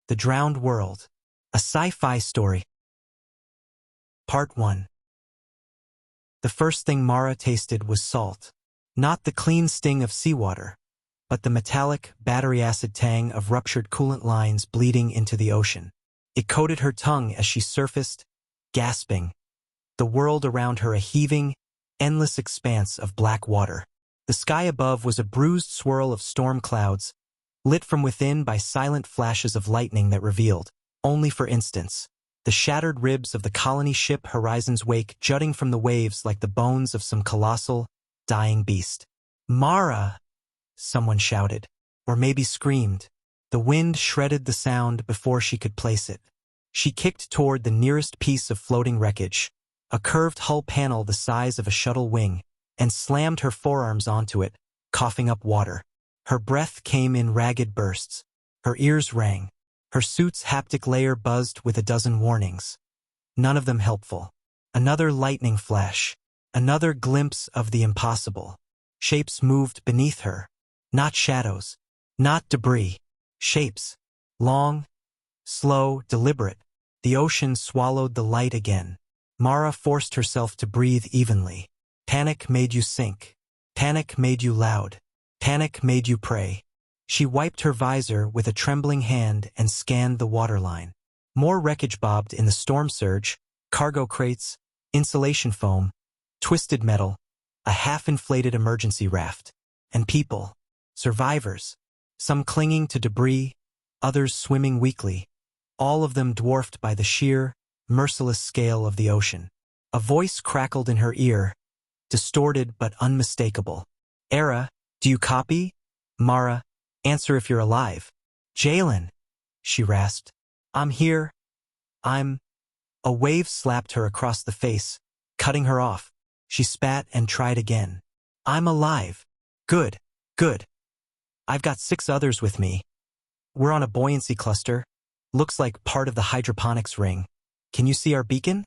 The Drowned World. A sci-fi story. Part 1. The first thing Mara tasted was salt. Not the clean sting of seawater, but the metallic, battery acid tang of ruptured coolant lines bleeding into the ocean. It coated her tongue as she surfaced, gasping, the world around her a heaving, endless expanse of black water. The sky above was a bruised swirl of storm clouds, lit from within by silent flashes of lightning that revealed, only for instants, the shattered ribs of the colony ship Horizon's wake jutting from the waves like the bones of some colossal, dying beast. "Mara!" someone shouted, or maybe screamed. The wind shredded the sound before she could place it. She kicked toward the nearest piece of floating wreckage, a curved hull panel the size of a shuttle wing, and slammed her forearms onto it, coughing up water. Her breath came in ragged bursts. Her ears rang. Her suit's haptic layer buzzed with a dozen warnings. None of them helpful. Another lightning flash. Another glimpse of the impossible. Shapes moved beneath her. Not shadows. Not debris. Shapes. Long, slow, deliberate. The ocean swallowed the light again. Mara forced herself to breathe evenly. Panic made you sink. Panic made you loud. Panic made you pray. She wiped her visor with a trembling hand and scanned the waterline. More wreckage bobbed in the storm surge, cargo crates, insulation foam, twisted metal, a half-inflated emergency raft. And people, survivors, some clinging to debris, others swimming weakly, all of them dwarfed by the sheer, merciless scale of the ocean. A voice crackled in her ear, distorted but unmistakable. "Era, do you copy? Mara, answer if you're alive." "Jalen," she rasped. "I'm here. I'm—" A wave slapped her across the face, cutting her off. She spat and tried again. "I'm alive. Good, good. I've got 6 others with me. We're on a buoyancy cluster. Looks like part of the hydroponics ring. Can you see our beacon?"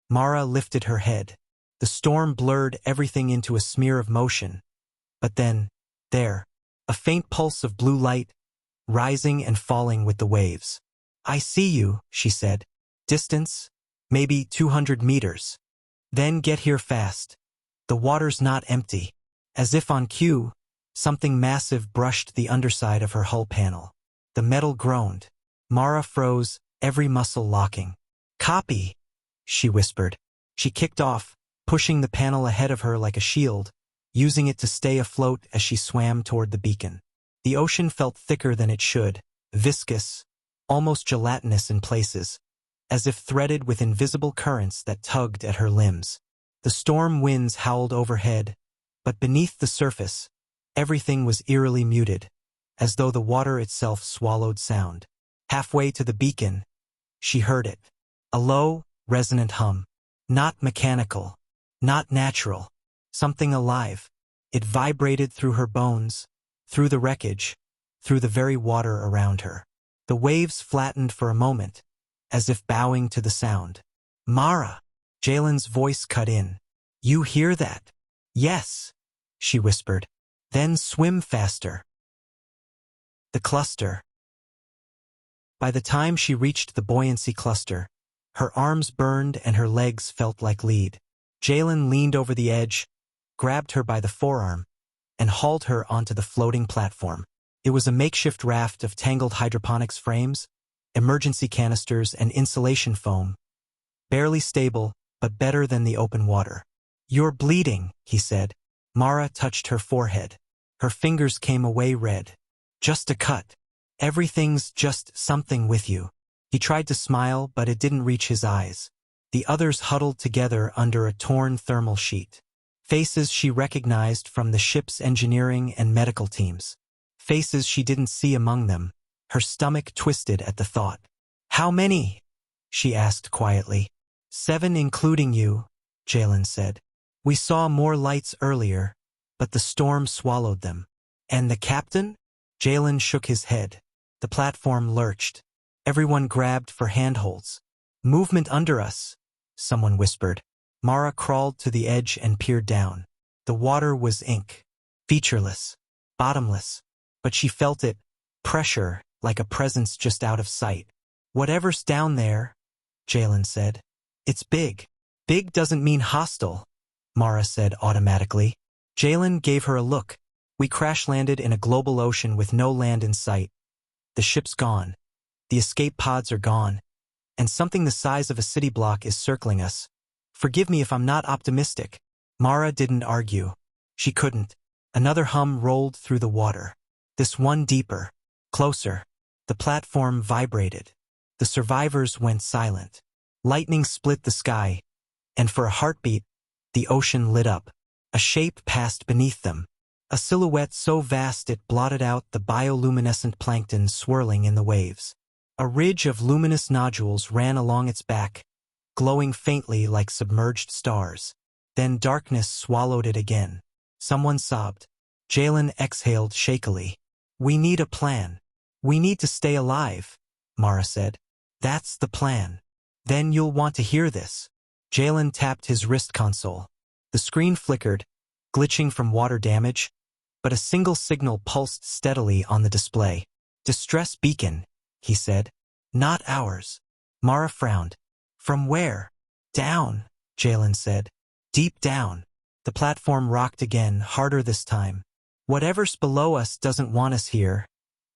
Mara lifted her head. The storm blurred everything into a smear of motion. But then, there, a faint pulse of blue light, rising and falling with the waves. "I see you," she said. "Distance, maybe 200 meters. Then get here fast. The water's not empty." As if on cue, something massive brushed the underside of her hull panel. The metal groaned. Mara froze, every muscle locking. "Copy," she whispered. She kicked off, pushing the panel ahead of her like a shield, using it to stay afloat as she swam toward the beacon. The ocean felt thicker than it should, viscous, almost gelatinous in places, as if threaded with invisible currents that tugged at her limbs. The storm winds howled overhead, but beneath the surface, everything was eerily muted, as though the water itself swallowed sound. Halfway to the beacon, she heard it. A low, resonant hum. Not mechanical, not natural. Something alive. It vibrated through her bones, through the wreckage, through the very water around her. The waves flattened for a moment, as if bowing to the sound. "Mara!" Jalen's voice cut in. "You hear that?" "Yes," she whispered. "Then swim faster." The cluster. By the time she reached the buoyancy cluster, her arms burned and her legs felt like lead. Jalen leaned over the edge, grabbed her by the forearm, and hauled her onto the floating platform. It was a makeshift raft of tangled hydroponics frames, emergency canisters, and insulation foam, barely stable, but better than the open water. "You're bleeding," he said. Mara touched her forehead. Her fingers came away red. "Just a cut. Everything's just something with you." He tried to smile, but it didn't reach his eyes. The others huddled together under a torn thermal sheet. Faces she recognized from the ship's engineering and medical teams. Faces she didn't see among them. Her stomach twisted at the thought. "How many?" she asked quietly. 7 including you," Jalen said. "We saw more lights earlier, but the storm swallowed them." "And the captain?" Jalen shook his head. The platform lurched. Everyone grabbed for handholds. "Movement under us," someone whispered. Mara crawled to the edge and peered down. The water was ink. Featureless. Bottomless. But she felt it. Pressure. like a presence just out of sight. Whatever's down there, Jalen said. It's big. Big doesn't mean hostile, Mara said automatically. Jalen gave her a look. We crash-landed in a global ocean with no land in sight. The ship's gone. The escape pods are gone. And something the size of a city block is circling us. Forgive me if I'm not optimistic. Mara didn't argue. She couldn't. Another hum rolled through the water. This one deeper. Closer. The platform vibrated. The survivors went silent. Lightning split the sky, and for a heartbeat, the ocean lit up. A shape passed beneath them. A silhouette so vast it blotted out the bioluminescent plankton swirling in the waves. A ridge of luminous nodules ran along its back, glowing faintly like submerged stars. Then darkness swallowed it again. Someone sobbed. Jalen exhaled shakily. We need a plan. We need to stay alive, Mara said. That's the plan. Then you'll want to hear this. Jalen tapped his wrist console. The screen flickered, glitching from water damage, but a single signal pulsed steadily on the display. Distress beacon, he said. Not ours. Mara frowned. From where? Down, Jalen said. Deep down. The platform rocked again, harder this time. Whatever's below us doesn't want us here,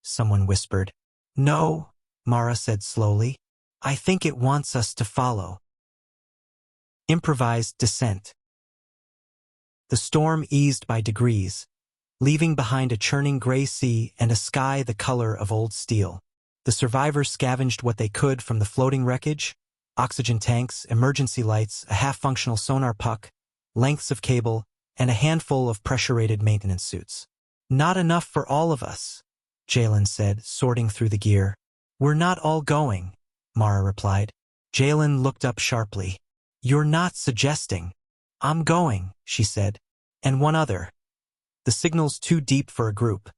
someone whispered. No, Mara said slowly. I think it wants us to follow. Improvised descent. The storm eased by degrees, leaving behind a churning gray sea and a sky the color of old steel. The survivors scavenged what they could from the floating wreckage: oxygen tanks, emergency lights, a half-functional sonar puck, lengths of cable, and a handful of pressure-rated maintenance suits. Not enough for all of us, Jalen said, sorting through the gear. We're not all going, Mara replied. Jalen looked up sharply. You're not suggesting. I'm going, she said. And one other. The signal's too deep for a group.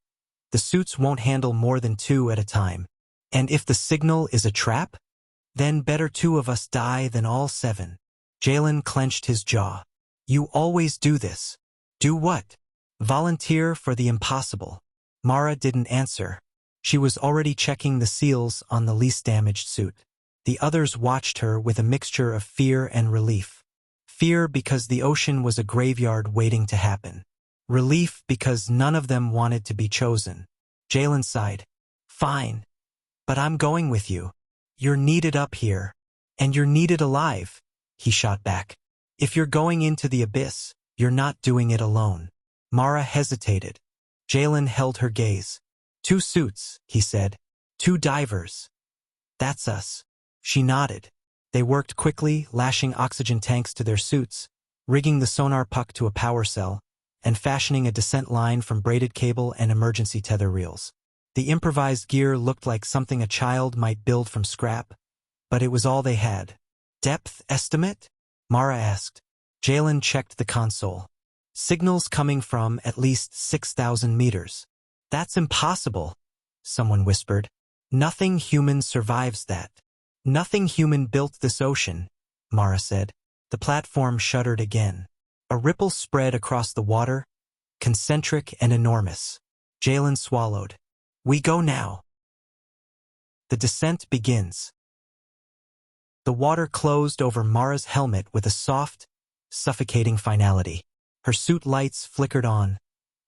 The suits won't handle more than 2 at a time. And if the signal is a trap, then better 2 of us die than all 7. Jalen clenched his jaw. You always do this. Do what? Volunteer for the impossible. Mara didn't answer. She was already checking the seals on the least damaged suit. The others watched her with a mixture of fear and relief. Fear because the ocean was a graveyard waiting to happen. Relief because none of them wanted to be chosen. Jalen sighed. Fine. But I'm going with you. You're needed up here. And you're needed alive, he shot back. If you're going into the abyss, you're not doing it alone. Mara hesitated. Jalen held her gaze. 2 suits, he said. 2 divers. That's us. She nodded. They worked quickly, lashing oxygen tanks to their suits, rigging the sonar puck to a power cell, and fashioning a descent line from braided cable and emergency tether reels. The improvised gear looked like something a child might build from scrap, but it was all they had. Depth estimate? Mara asked. Jalen checked the console. Signals coming from at least 6,000 meters. That's impossible, someone whispered. Nothing human survives that. Nothing human built this ocean, Mara said. The platform shuddered again. A ripple spread across the water, concentric and enormous. Jalen swallowed. We go now. The descent begins. The water closed over Mara's helmet with a soft, suffocating finality. Her suit lights flickered on,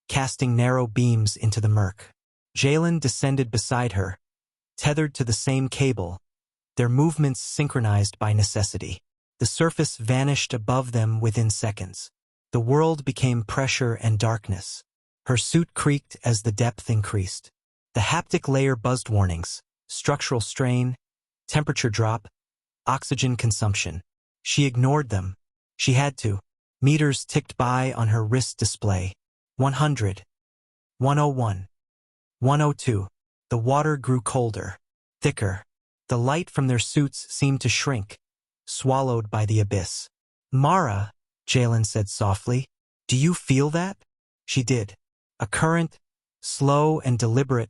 casting narrow beams into the murk. Jalen descended beside her, tethered to the same cable, their movements synchronized by necessity. The surface vanished above them within seconds. The world became pressure and darkness. Her suit creaked as the depth increased. The haptic layer buzzed warnings: structural strain, temperature drop, oxygen consumption. She ignored them. She had to. Meters ticked by on her wrist display. 100. 101. 102. The water grew colder, thicker. The light from their suits seemed to shrink, swallowed by the abyss. Mara, Jalen said softly, do you feel that? She did. A current, slow and deliberate,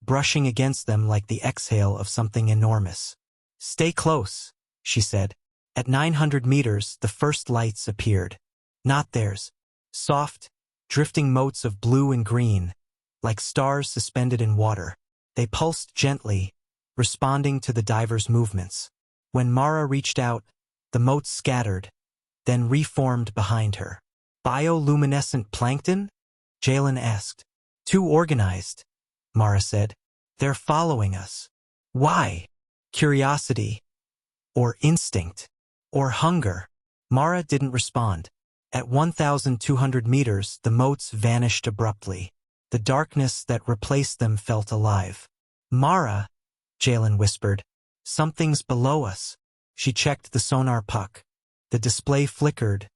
brushing against them like the exhale of something enormous. Stay close, she said. At 900 meters, the first lights appeared. Not theirs. Soft, drifting motes of blue and green, like stars suspended in water. They pulsed gently, responding to the diver's movements. When Mara reached out, the motes scattered, then reformed behind her. Bioluminescent plankton? Jalen asked. Too organized, Mara said. They're following us. Why? Curiosity. Or instinct. Or hunger. Mara didn't respond. At 1,200 meters, the motes vanished abruptly. The darkness that replaced them felt alive. Mara, Jalen whispered. Something's below us. She checked the sonar puck. The display flickered,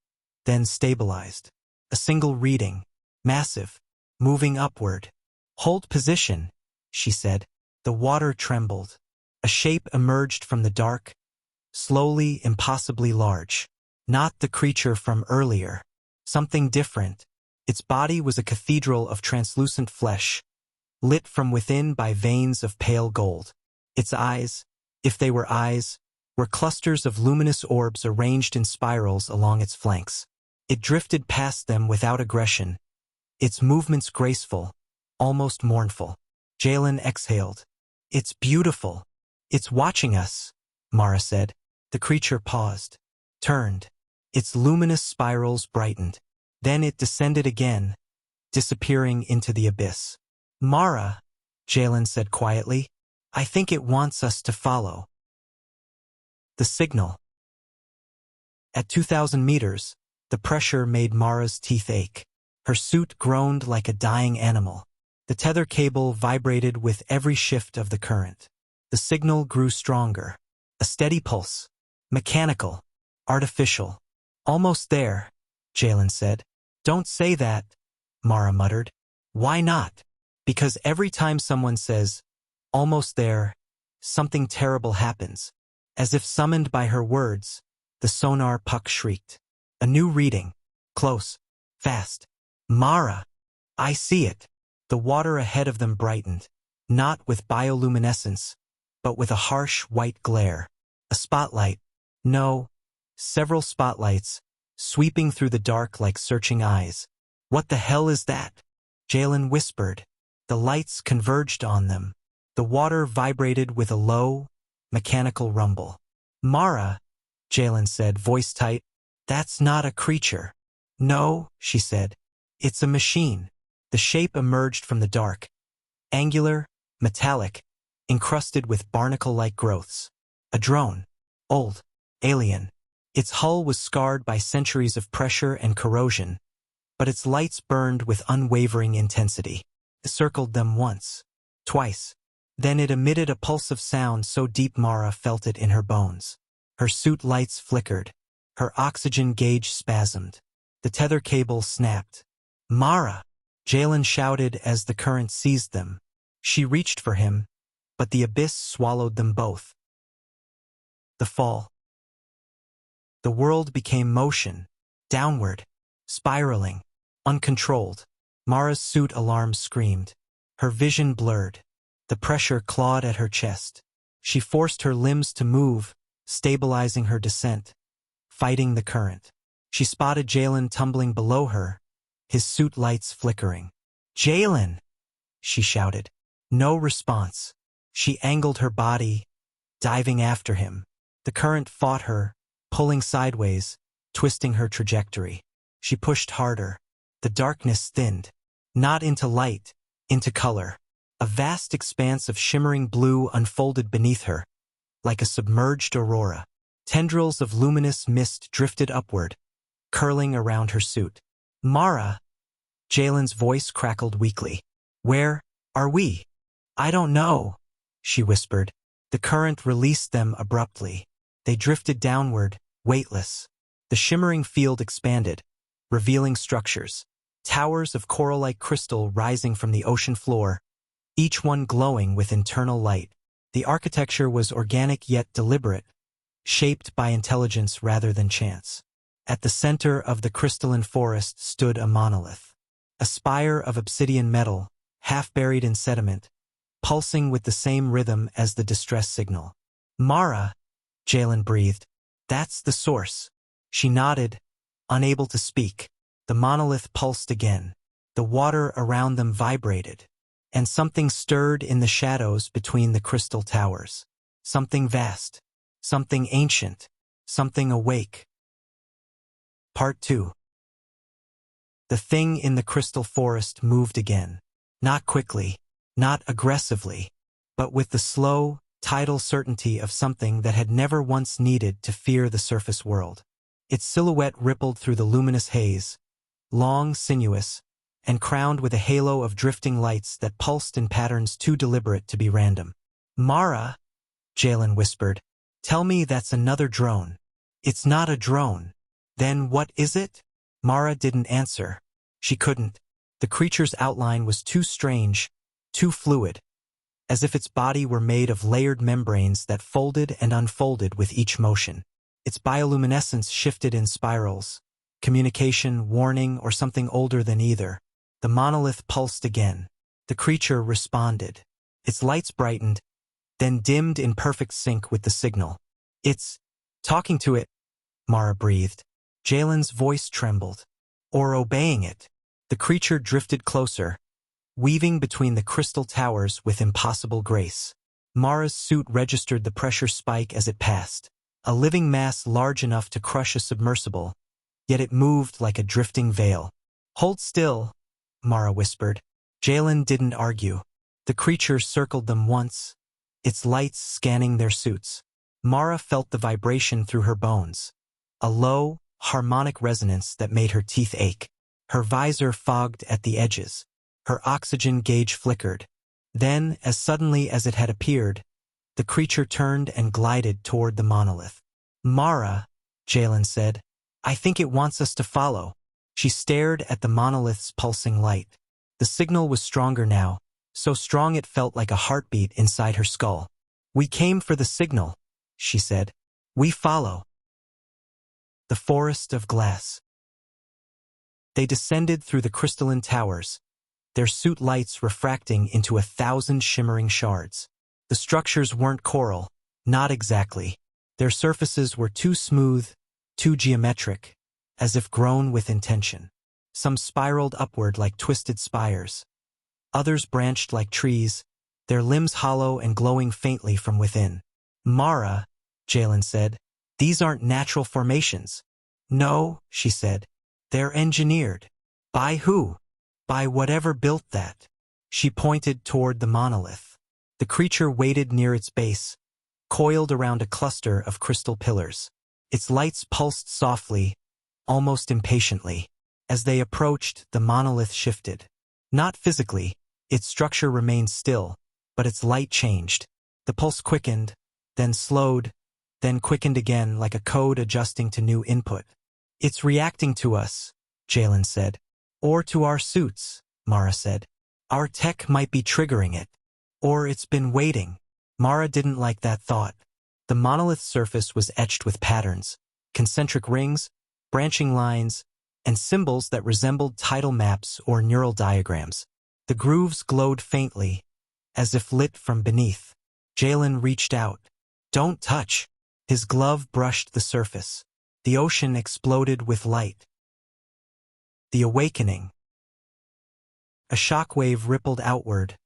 then stabilized. A single reading. Massive. Moving upward. Hold position, she said. The water trembled. A shape emerged from the dark, slowly, impossibly large. Not the creature from earlier. Something different. Its body was a cathedral of translucent flesh, lit from within by veins of pale gold. Its eyes, if they were eyes, were clusters of luminous orbs arranged in spirals along its flanks. It drifted past them without aggression, its movements graceful, almost mournful. Jalen exhaled. It's beautiful. It's watching us, Mara said. The creature paused, turned. Its luminous spirals brightened. Then it descended again, disappearing into the abyss. Mara, Jalen said quietly, I think it wants us to follow. The signal. At 2,000 meters, the pressure made Mara's teeth ache. Her suit groaned like a dying animal. The tether cable vibrated with every shift of the current. The signal grew stronger. A steady pulse. Mechanical. Artificial. Almost there, Jalen said. Don't say that, Mara muttered. Why not? Because every time someone says, almost there, something terrible happens. As if summoned by her words, the sonar puck shrieked. A new reading. Close. Fast. Mara! I see it. The water ahead of them brightened, not with bioluminescence, but with a harsh white glare. A spotlight. No, several spotlights, sweeping through the dark like searching eyes. What the hell is that? Jalen whispered. The lights converged on them. The water vibrated with a low, mechanical rumble. Mara, Jalen said, voice tight. That's not a creature. No, she said. It's a machine. The shape emerged from the dark. Angular, metallic, encrusted with barnacle-like growths. A drone. Old. Alien. Its hull was scarred by centuries of pressure and corrosion, but its lights burned with unwavering intensity. It circled them once. Twice. Then it emitted a pulse of sound so deep Mara felt it in her bones. Her suit lights flickered. Her oxygen gauge spasmed. The tether cable snapped. Mara! Jalen shouted as the current seized them. She reached for him, but the abyss swallowed them both. The fall. The world became motion, downward, spiraling, uncontrolled. Mara's suit alarm screamed. Her vision blurred. The pressure clawed at her chest. She forced her limbs to move, stabilizing her descent, fighting the current. She spotted Jalen tumbling below her, his suit lights flickering. Jalen! She shouted. No response. She angled her body, diving after him. The current fought her, pulling sideways, twisting her trajectory. She pushed harder. The darkness thinned. Not into light, into color. A vast expanse of shimmering blue unfolded beneath her, like a submerged aurora. Tendrils of luminous mist drifted upward, curling around her suit. Mara! Jalen's voice crackled weakly. Where are we? I don't know, she whispered. The current released them abruptly. They drifted downward, weightless. The shimmering field expanded, revealing structures. Towers of coral-like crystal rising from the ocean floor, each one glowing with internal light. The architecture was organic yet deliberate, shaped by intelligence rather than chance. At the center of the crystalline forest stood a monolith. A spire of obsidian metal, half buried in sediment, pulsing with the same rhythm as the distress signal. Mara, Jalen breathed. That's the source. She nodded, unable to speak. The monolith pulsed again. The water around them vibrated. and something stirred in the shadows between the crystal towers. Something vast, something ancient, something awake. Part 2. The thing in the crystal forest moved again. Not quickly, not aggressively, but with the slow, tidal certainty of something that had never once needed to fear the surface world. Its silhouette rippled through the luminous haze, long, sinuous, and crowned with a halo of drifting lights that pulsed in patterns too deliberate to be random. "Mara," Jalen whispered, "tell me that's another drone." "It's not a drone." "Then what is it?" Mara didn't answer. She couldn't. The creature's outline was too strange, too fluid, as if its body were made of layered membranes that folded and unfolded with each motion. Its bioluminescence shifted in spirals, communication, warning, or something older than either. The monolith pulsed again. The creature responded. Its lights brightened, then dimmed in perfect sync with the signal. "It's talking to it," Mara breathed. Jalen's voice trembled. "Or obeying it." The creature drifted closer, weaving between the crystal towers with impossible grace. Mara's suit registered the pressure spike as it passed. A living mass large enough to crush a submersible, yet it moved like a drifting veil. "Hold still," Mara whispered. Jalen didn't argue. The creature circled them once, its lights scanning their suits. Mara felt the vibration through her bones, a low, harmonic resonance that made her teeth ache. Her visor fogged at the edges. Her oxygen gauge flickered. Then, as suddenly as it had appeared, the creature turned and glided toward the monolith. "Mara," Jalen said, "I think it wants us to follow." She stared at the monolith's pulsing light. The signal was stronger now, so strong it felt like a heartbeat inside her skull. "We came for the signal," she said. "We follow." The forest of glass. They descended through the crystalline towers, their suit lights refracting into 1,000 shimmering shards. The structures weren't coral, not exactly. Their surfaces were too smooth, too geometric, as if grown with intention. Some spiraled upward like twisted spires. Others branched like trees, their limbs hollow and glowing faintly from within. "Mara," Jalen said, "these aren't natural formations." "No," she said, "they're engineered." "By who?" "By whatever built that." She pointed toward the monolith. The creature waited near its base, coiled around a cluster of crystal pillars. Its lights pulsed softly, almost impatiently. As they approached, the monolith shifted. Not physically, its structure remained still, but its light changed. The pulse quickened, then slowed, then quickened again like a code adjusting to new input. "It's reacting to us," Jalen said. "Or to our suits," Mara said. "Our tech might be triggering it. Or it's been waiting." Mara didn't like that thought. The monolith's surface was etched with patterns, concentric rings, branching lines, and symbols that resembled tidal maps or neural diagrams. The grooves glowed faintly, as if lit from beneath. Jalen reached out. "Don't touch." His glove brushed the surface. The ocean exploded with light. The awakening. A shockwave rippled outward,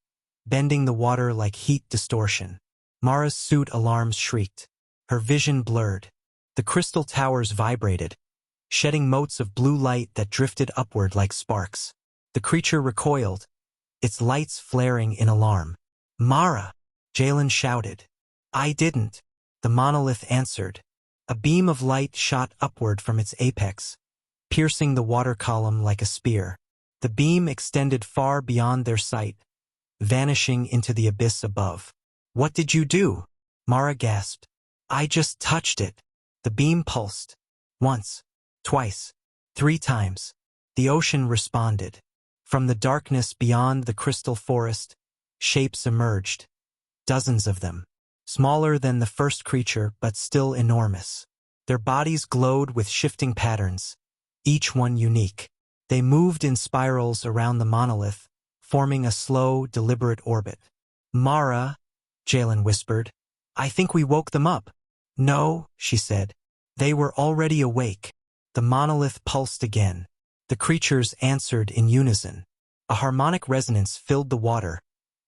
bending the water like heat distortion. Mara's suit alarms shrieked. Her vision blurred. The crystal towers vibrated, shedding motes of blue light that drifted upward like sparks. The creature recoiled, its lights flaring in alarm. "Mara!" Jalen shouted. "I didn't," the monolith answered. A beam of light shot upward from its apex, piercing the water column like a spear. The beam extended far beyond their sight, vanishing into the abyss above. "What did you do?" Mara gasped. "I just touched it." The beam pulsed. Once, twice, 3 times. The ocean responded. From the darkness beyond the crystal forest, shapes emerged. Dozens of them. Smaller than the first creature, but still enormous. Their bodies glowed with shifting patterns, each one unique. They moved in spirals around the monolith, forming a slow, deliberate orbit. "Mara," Jalen whispered, "I think we woke them up." "No," she said. They were already awake. The monolith pulsed again. The creatures answered in unison. A harmonic resonance filled the water,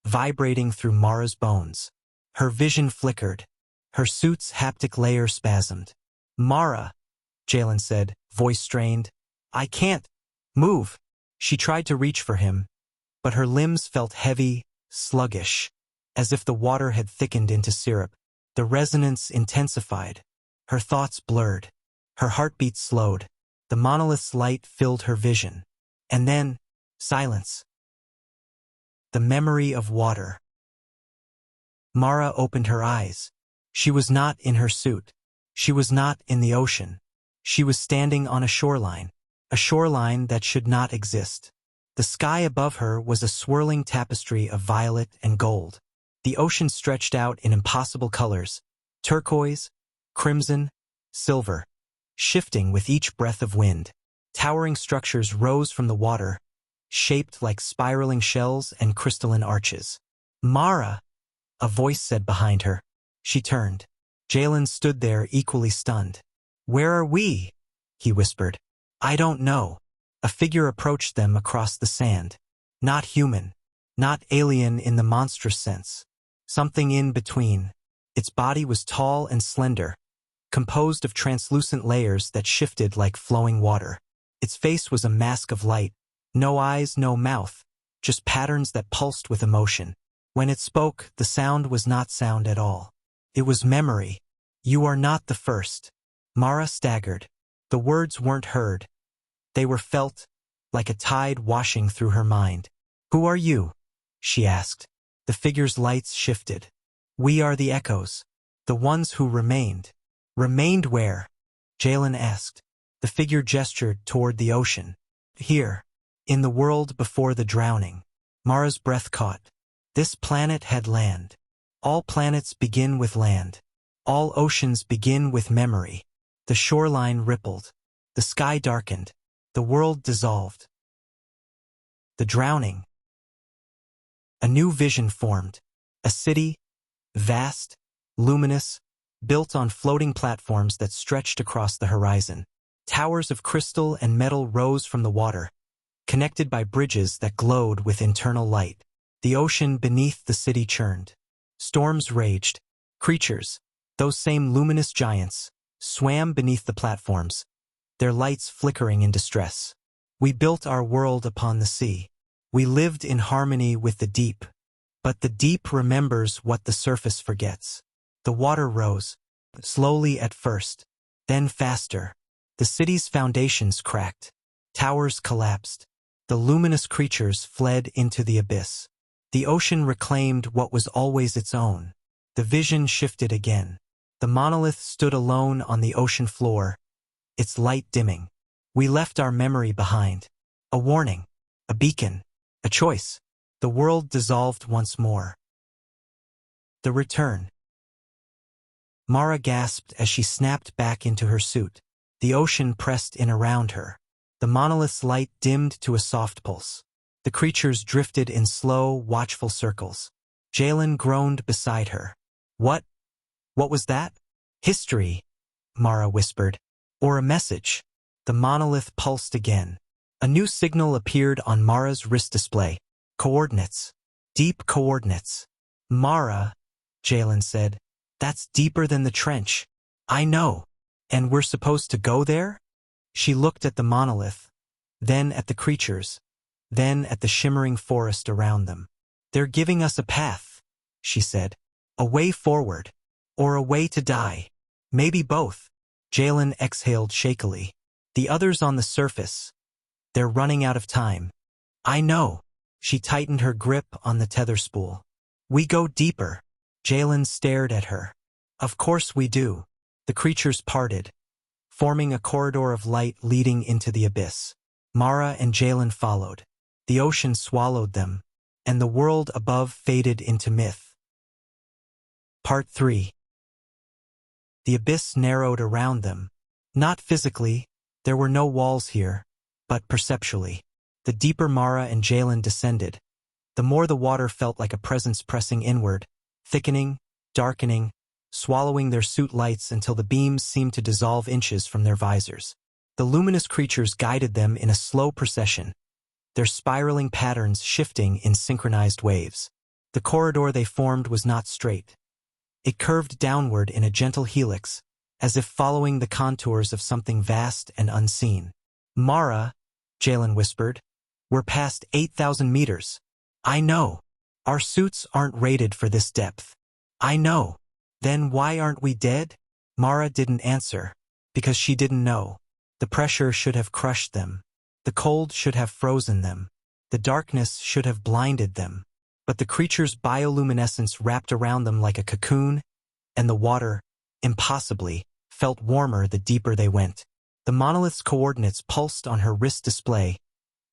vibrating through Mara's bones. Her vision flickered. Her suit's haptic layer spasmed. "Mara," Jalen said, voice strained. "I can't move." She tried to reach for him, but her limbs felt heavy, sluggish, as if the water had thickened into syrup. The resonance intensified. Her thoughts blurred. Her heartbeat slowed. The monolith's light filled her vision. And then, silence. The memory of water. Mara opened her eyes. She was not in her suit. She was not in the ocean. She was standing on a shoreline that should not exist. The sky above her was a swirling tapestry of violet and gold. The ocean stretched out in impossible colors, turquoise, crimson, silver, shifting with each breath of wind. Towering structures rose from the water, shaped like spiraling shells and crystalline arches. "Mara," a voice said behind her. She turned. Jalen stood there equally stunned. "Where are we?" he whispered. "I don't know." A figure approached them across the sand. Not human, not alien in the monstrous sense. Something in between. Its body was tall and slender, composed of translucent layers that shifted like flowing water. Its face was a mask of light. No eyes, no mouth, just patterns that pulsed with emotion. When it spoke, the sound was not sound at all. It was memory. "You are not the first." Mara staggered. The words weren't heard. They were felt, like a tide washing through her mind. "Who are you?" she asked. The figure's lights shifted. "We are the echoes. The ones who remained." "Remained where?" Jalen asked. The figure gestured toward the ocean. "Here. In the world before the drowning." Mara's breath caught. This planet had land. All planets begin with land. All oceans begin with memory. The shoreline rippled. The sky darkened. The world dissolved. The drowning. A new vision formed. A city, vast, luminous, built on floating platforms that stretched across the horizon. Towers of crystal and metal rose from the water, connected by bridges that glowed with internal light. The ocean beneath the city churned. Storms raged. Creatures, those same luminous giants, swam beneath the platforms, their lights flickering in distress. We built our world upon the sea. We lived in harmony with the deep. But the deep remembers what the surface forgets. The water rose, slowly at first, then faster. The city's foundations cracked. Towers collapsed. The luminous creatures fled into the abyss. The ocean reclaimed what was always its own. The vision shifted again. The monolith stood alone on the ocean floor, its light dimming. We left our memory behind. A warning, a beacon, a choice. The world dissolved once more. The return. Mara gasped as she snapped back into her suit. The ocean pressed in around her. The monolith's light dimmed to a soft pulse. The creatures drifted in slow, watchful circles. Jalen groaned beside her. What was that?" "History," Mara whispered. "Or a message." The monolith pulsed again. A new signal appeared on Mara's wrist display. Coordinates. Deep coordinates. "Mara," Jalen said, "that's deeper than the trench." "I know. And we're supposed to go there?" She looked at the monolith, then at the creatures, then at the shimmering forest around them. "They're giving us a path," she said. "A way forward. Or a way to die. Maybe both." Jalen exhaled shakily. "The others on the surface. They're running out of time." "I know." She tightened her grip on the tether spool. "We go deeper." Jalen stared at her. "Of course we do." The creatures parted, forming a corridor of light leading into the abyss. Mara and Jalen followed. The ocean swallowed them, and the world above faded into myth. Part 3. The abyss narrowed around them. Not physically, there were no walls here, but perceptually. The deeper Mara and Jalen descended, the more the water felt like a presence pressing inward, thickening, darkening, swallowing their suit lights until the beams seemed to dissolve inches from their visors. The luminous creatures guided them in a slow procession, their spiraling patterns shifting in synchronized waves. The corridor they formed was not straight. It curved downward in a gentle helix, as if following the contours of something vast and unseen. Mara, Jalen whispered, we're past 8,000 meters. I know. Our suits aren't rated for this depth. I know. Then why aren't we dead? Mara didn't answer, because she didn't know. The pressure should have crushed them. The cold should have frozen them. The darkness should have blinded them. But the creature's bioluminescence wrapped around them like a cocoon, and the water, impossibly, felt warmer the deeper they went. The monolith's coordinates pulsed on her wrist display,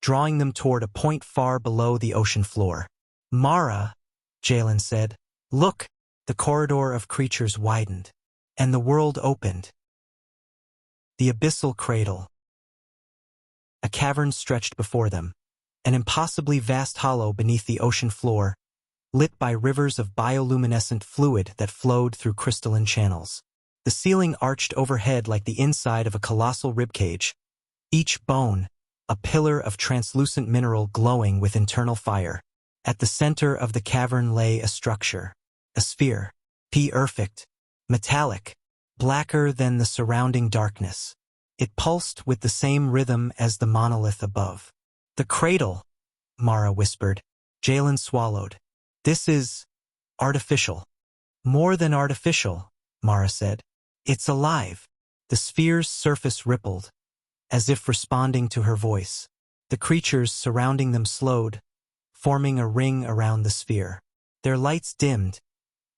drawing them toward a point far below the ocean floor. Mara, Jalen said, look, the corridor of creatures widened, and the world opened. The abyssal cradle. A cavern stretched before them, an impossibly vast hollow beneath the ocean floor, lit by rivers of bioluminescent fluid that flowed through crystalline channels. The ceiling arched overhead like the inside of a colossal ribcage, each bone, a pillar of translucent mineral glowing with internal fire. At the center of the cavern lay a structure, a sphere, perfect, metallic, blacker than the surrounding darkness. It pulsed with the same rhythm as the monolith above. The cradle, Mara whispered. Jalen swallowed. This is artificial. More than artificial, Mara said. It's alive. The sphere's surface rippled, as if responding to her voice. The creatures surrounding them slowed, forming a ring around the sphere. Their lights dimmed,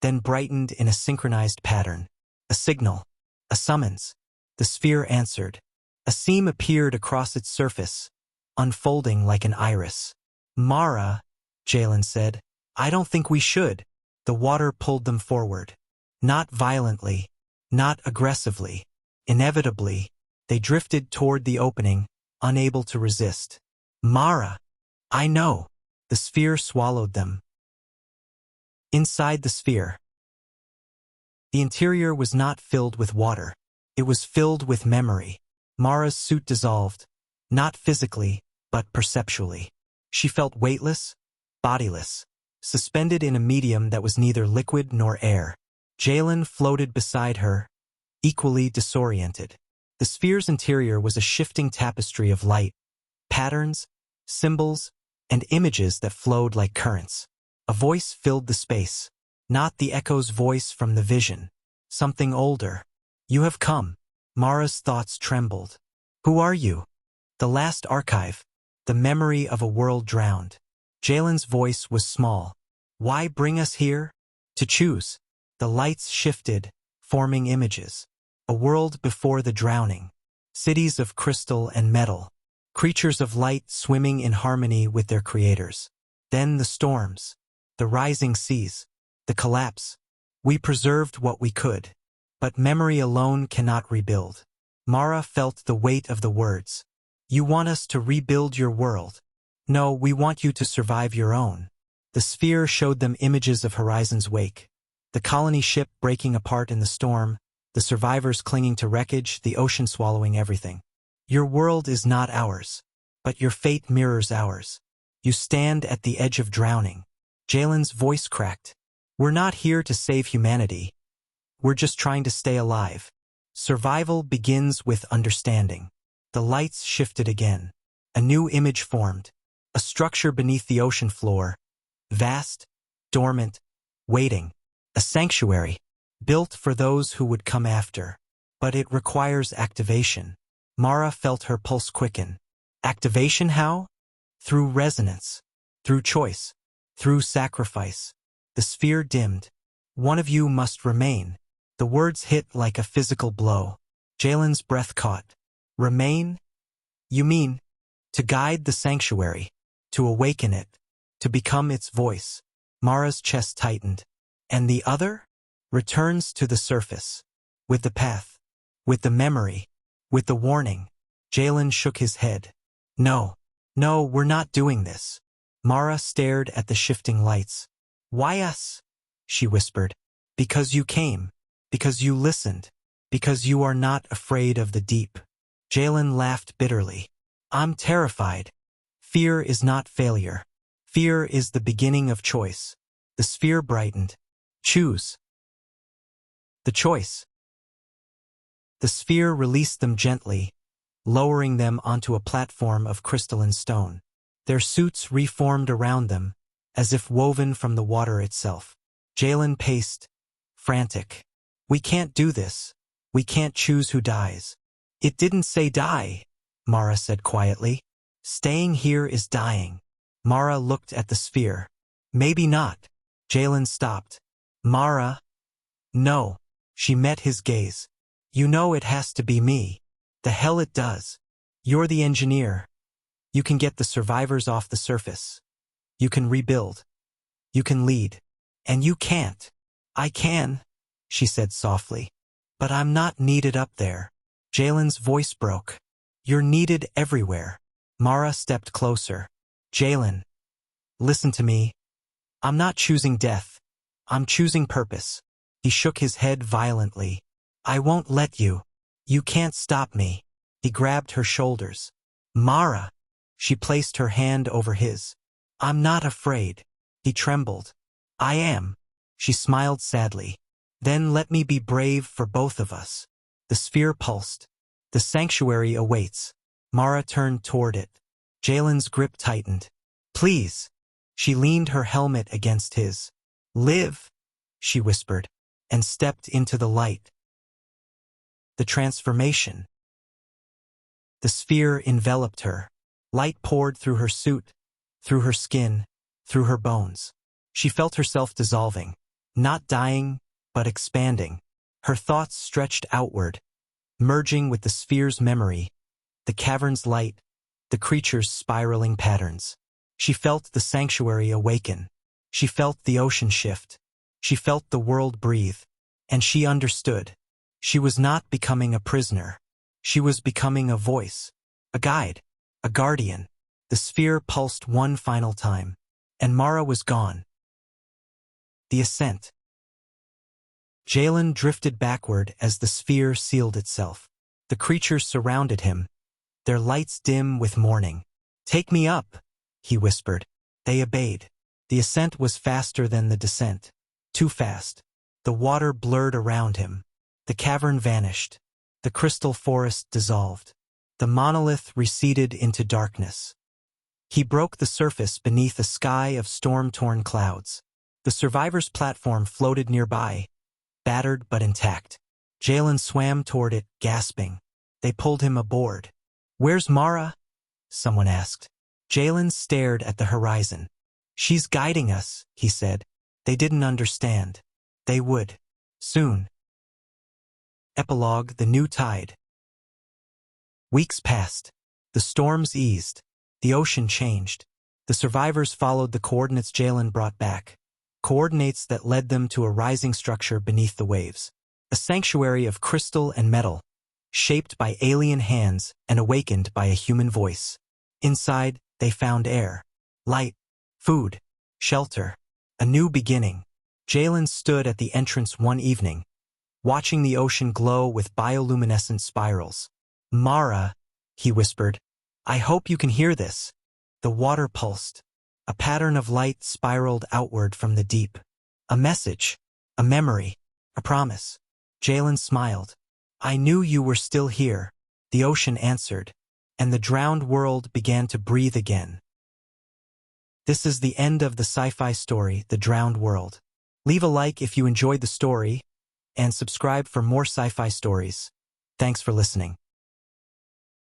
then brightened in a synchronized pattern. A signal. A summons. The sphere answered. A seam appeared across its surface, unfolding like an iris. Mara, Jalen said, I don't think we should. The water pulled them forward. Not violently, not aggressively. Inevitably, they drifted toward the opening, unable to resist. Mara, I know. The sphere swallowed them. Inside the sphere, the interior was not filled with water. It was filled with memory. Mara's suit dissolved, not physically, but perceptually. She felt weightless, bodiless, suspended in a medium that was neither liquid nor air. Jalen floated beside her, equally disoriented. The sphere's interior was a shifting tapestry of light, patterns, symbols, and images that flowed like currents. A voice filled the space, not the echo's voice from the vision. Something older. You have come. Mara's thoughts trembled. Who are you? The last archive. The memory of a world drowned. Jalen's voice was small. Why bring us here? To choose. The lights shifted, forming images. A world before the drowning. Cities of crystal and metal. Creatures of light swimming in harmony with their creators. Then the storms. The rising seas. The collapse. We preserved what we could. But memory alone cannot rebuild. Mara felt the weight of the words. You want us to rebuild your world. No, we want you to survive your own. The sphere showed them images of Horizon's wake. The colony ship breaking apart in the storm, the survivors clinging to wreckage, the ocean swallowing everything. Your world is not ours, but your fate mirrors ours. You stand at the edge of drowning. Jalen's voice cracked. We're not here to save humanity. We're just trying to stay alive. Survival begins with understanding. The lights shifted again. A new image formed. A structure beneath the ocean floor. Vast, dormant, waiting. A sanctuary, built for those who would come after. But it requires activation. Mara felt her pulse quicken. Activation how? Through resonance. Through choice. Through sacrifice. The sphere dimmed. One of you must remain. The words hit like a physical blow. Jalen's breath caught. Remain? You mean, to guide the sanctuary, to awaken it, to become its voice. Mara's chest tightened. And the other? Returns to the surface. With the path. With the memory. With the warning. Jalen shook his head. No. No, we're not doing this. Mara stared at the shifting lights. Why us? She whispered. Because you came. Because you listened. Because you are not afraid of the deep. Jalen laughed bitterly. I'm terrified. Fear is not failure. Fear is the beginning of choice. The sphere brightened. Choose. The choice. The sphere released them gently, lowering them onto a platform of crystalline stone. Their suits reformed around them, as if woven from the water itself. Jalen paced, frantic. We can't do this. We can't choose who dies. It didn't say die, Mara said quietly. Staying here is dying. Mara looked at the sphere. Maybe not. Jalen stopped. Mara. No. She met his gaze. You know it has to be me. The hell it does. You're the engineer. You can get the survivors off the surface. You can rebuild. You can lead. And you can't. I can, she said softly. But I'm not needed up there. Jalen's voice broke. You're needed everywhere. Mara stepped closer. Jalen, listen to me. I'm not choosing death. I'm choosing purpose. He shook his head violently. I won't let you. You can't stop me. He grabbed her shoulders. Mara. She placed her hand over his. I'm not afraid. He trembled. I am. She smiled sadly. Then let me be brave for both of us. The sphere pulsed. The sanctuary awaits. Mara turned toward it. Jalen's grip tightened. Please. She leaned her helmet against his. Live, she whispered, and stepped into the light. The transformation. The sphere enveloped her. Light poured through her suit, through her skin, through her bones. She felt herself dissolving, not dying, but expanding. Her thoughts stretched outward, merging with the sphere's memory, the cavern's light, the creature's spiraling patterns. She felt the sanctuary awaken. She felt the ocean shift. She felt the world breathe. And she understood. She was not becoming a prisoner. She was becoming a voice, a guide, a guardian. The sphere pulsed one final time, and Mara was gone. The ascent. Jalen drifted backward as the sphere sealed itself. The creatures surrounded him, their lights dim with mourning. Take me up, he whispered. They obeyed. The ascent was faster than the descent. Too fast. The water blurred around him. The cavern vanished. The crystal forest dissolved. The monolith receded into darkness. He broke the surface beneath a sky of storm-torn clouds. The survivors' platform floated nearby, battered but intact. Jalen swam toward it, gasping. They pulled him aboard. Where's Mara? Someone asked. Jalen stared at the horizon. She's guiding us, he said. They didn't understand. They would. Soon. Epilogue: The New Tide. Weeks passed. The storms eased. The ocean changed. The survivors followed the coordinates Jalen brought back. Coordinates that led them to a rising structure beneath the waves. A sanctuary of crystal and metal, shaped by alien hands and awakened by a human voice. Inside, they found air, light, food, shelter, a new beginning. Jalen stood at the entrance one evening, watching the ocean glow with bioluminescent spirals. Mara, he whispered, I hope you can hear this. The water pulsed. A pattern of light spiraled outward from the deep. A message, a memory, a promise. Jalen smiled. I knew you were still here, the ocean answered, and the drowned world began to breathe again. This is the end of the sci-fi story, The Drowned World. Leave a like if you enjoyed the story, and subscribe for more sci-fi stories. Thanks for listening.